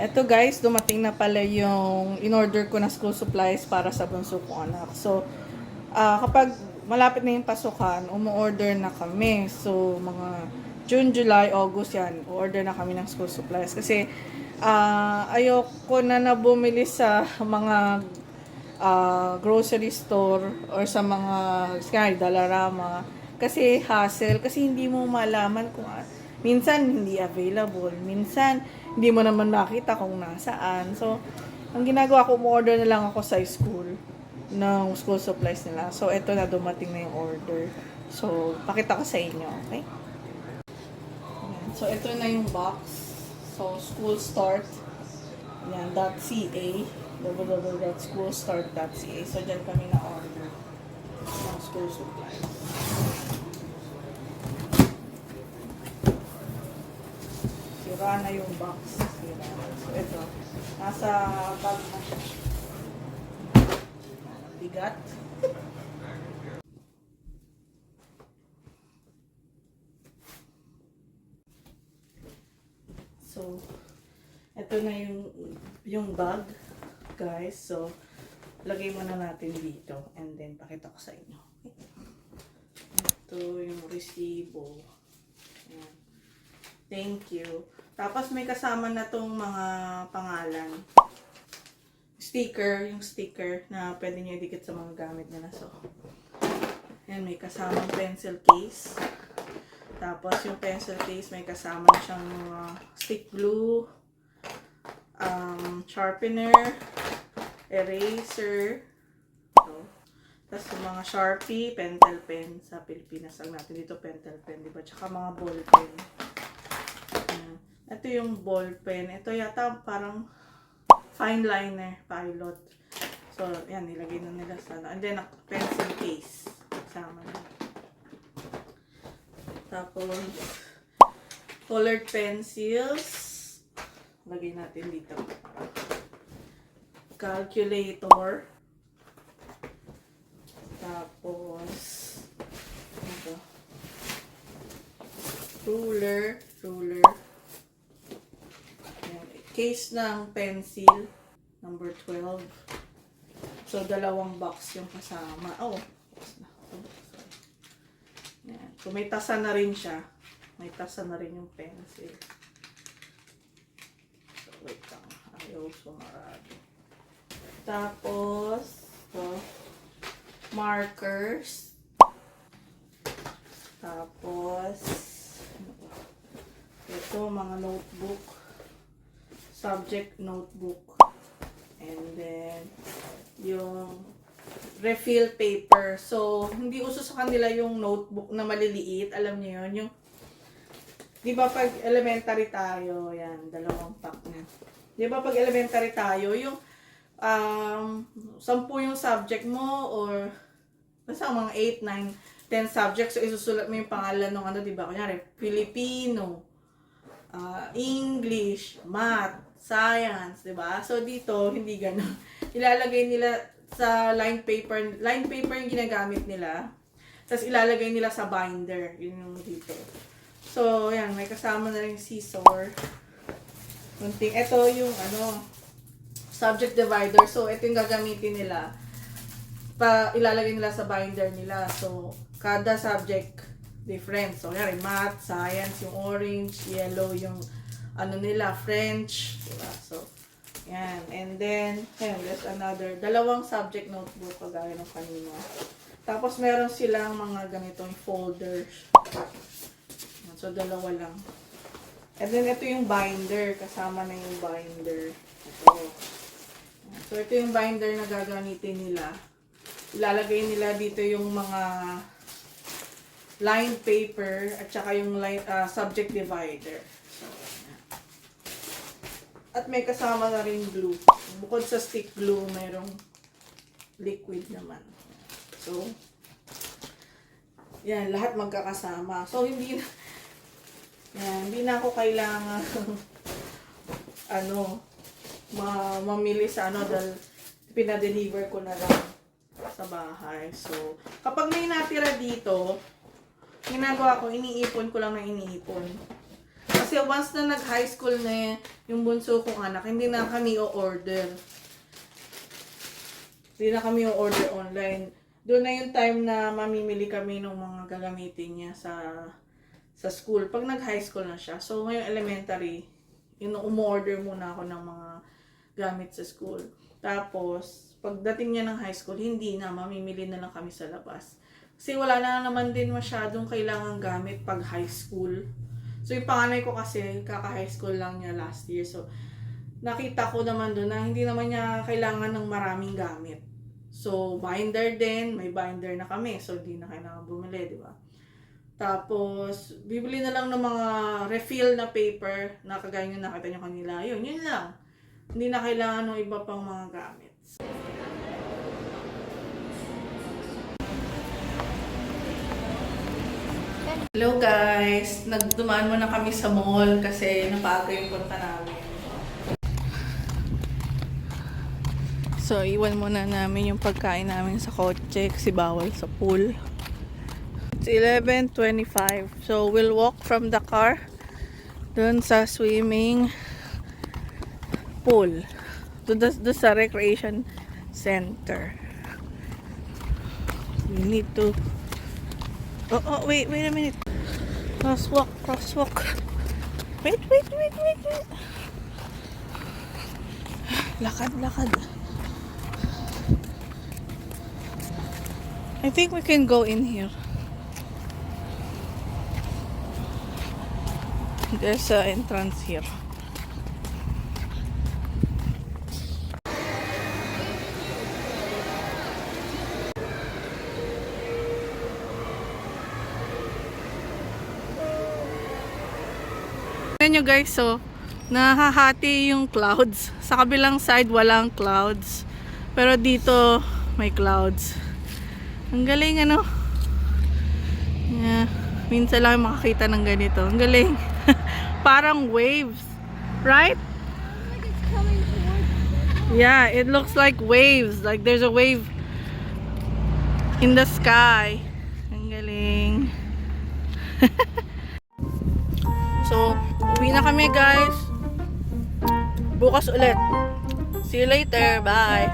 Eto guys, dumating na pala yung in-order ko na school supplies para sa bunso kong anak. So, kapag malapit na yung pasukan, umu-order na kami. So, mga June, July, August yan, order na kami ng school supplies. Kasi, ayoko na bumili sa mga grocery store or sa mga Dalarama. Kasi hassle, kasi hindi mo malaman kung minsan hindi available, minsan hindi mo naman makita kung nasaan. So, ang ginagawa ko, order na lang ako sa school ng school supplies nila. So, eto na, dumating na yung order. So, pakita ko sa inyo, okay? Ayan. So, eto na yung box. So, school start. Yan, .ca www.schoolstart.ca. So, dyan kami na-order ng school supplies. Sira na yung box. Sira. So, ito. Nasa bag na siya. Bigat. So, ito na yung bag, guys. So, lagay muna natin dito. And then, pakita ko sa inyo. Ito yung resibo. Ayan. Thank you. Tapos, may kasama na tong mga pangalan. Sticker, yung sticker na pwede nyo idikit sa mga gamit nila. So, ayan, may kasamang pencil case. Tapos, yung pencil case, may kasama siyang stick glue, sharpener, eraser. So, tapos yung mga Sharpie, pentel pen. Sa Pilipinas lang natin dito, pentel pen, diba? Tsaka mga ball pen. Ito yung ball pen. Ito yata parang fine liner, pilot. So, yan, nilagay na nila sa and then, pencil case. Kasama na. Tapos, colored pencils. Lagay natin dito. Calculator. Tapos, ito. Ruler. Case ng pencil. Number 12. So, dalawang box yung kasama. Oh, yan. So, may tasa na rin siya. May tasa na rin yung pencil. So, wait lang. Ayaw sumarado. Tapos, markers. Tapos, ito, mga notebook. Subject notebook. And then, yung refill paper. So, hindi uso sa kanila yung notebook na maliliit. Alam niyo yun? Yung, di ba pag elementary tayo, yan, dalawang pack na. Di ba pag elementary tayo, yung 10 yung subject mo or basta mga 8, 9, 10 subjects. So, isusulat mo yung pangalan ng ano, di ba? Kunyari, Filipino, English, Math, Science, di ba? So, dito, hindi ganun. Ilalagay nila sa line paper yung ginagamit nila. Tapos, ilalagay nila sa binder. Yun yung dito. So, yan, may kasama na rin scissor. Ito yung, subject divider. So, ito yung gagamitin nila. Ilalagay nila sa binder nila. So, kada subject different. So, yan, math, science, yung orange, yellow, yung nila, French. Diba? So, yan. And then, there's another, dalawang subject notebook kagaya ng kanina. Tapos, meron silang mga ganitong folders. So, dalawa lang. And then, ito yung binder. Kasama na yung binder. Ito. So, ito yung binder na gagamitin nila. Ilalagay nila dito yung mga line paper at saka yung subject divider. So, at may kasama na rin glue. Bukod sa stick glue, mayroong liquid naman. So, yan, lahat magkakasama. So, hindi na ako kailangan mamili sa dahil pinadeliver ko na lang sa bahay. So, kapag may natira dito, ginagawa ko, iniipon ko lang na iniipon. Tapos Kasi once na nag-high school na yung bunso kong anak, hindi na kami o-order. Hindi na kami o-order online. Doon na yung time na mamimili kami ng mga gagamitin niya sa school. Pag nag-high school na siya. So, ngayong elementary, umu-order muna ako ng mga gamit sa school. Tapos, pagdating niya ng high school, hindi na, mamimili na lang kami sa labas. Kasi wala na naman din masyadong kailangan gamit pag high school. So, yung panganay ko kasi, kaka-high school lang niya last year. So, nakita ko naman doon na hindi naman niya kailangan ng maraming gamit. So, binder din, may binder na kami. So, hindi na kailangan bumili, di ba? Tapos, bibili na lang ng mga refill na paper na kagaya nyo nakita nyo kanila. Yun lang. Hindi na kailangan ng iba pang mga gamit. Hello guys! Nagdumaan muna kami sa mall kasi napaga yung punta namin. So, iwan muna namin yung pagkain namin sa kotse kasi bawal sa pool. It's 11:25. So, we'll walk from the car dun sa swimming pool. Doon sa recreation center. We need to... Oh, wait a minute. Crosswalk. Wait. Lakad. I think we can go in here. There's an entrance here. Tignan nyo guys, so nahahati yung clouds. Sa kabilang side walang clouds. Pero dito may clouds. Ang galing ano. Yeah. Minsan lang makakita ng ganito. Ang galing. Parang waves. Right? Like it's coming towards. Yeah, it looks like waves. Like there's a wave in the sky. Ang galing. So, uwi na kami guys. Bukas ulit. See you later. Bye.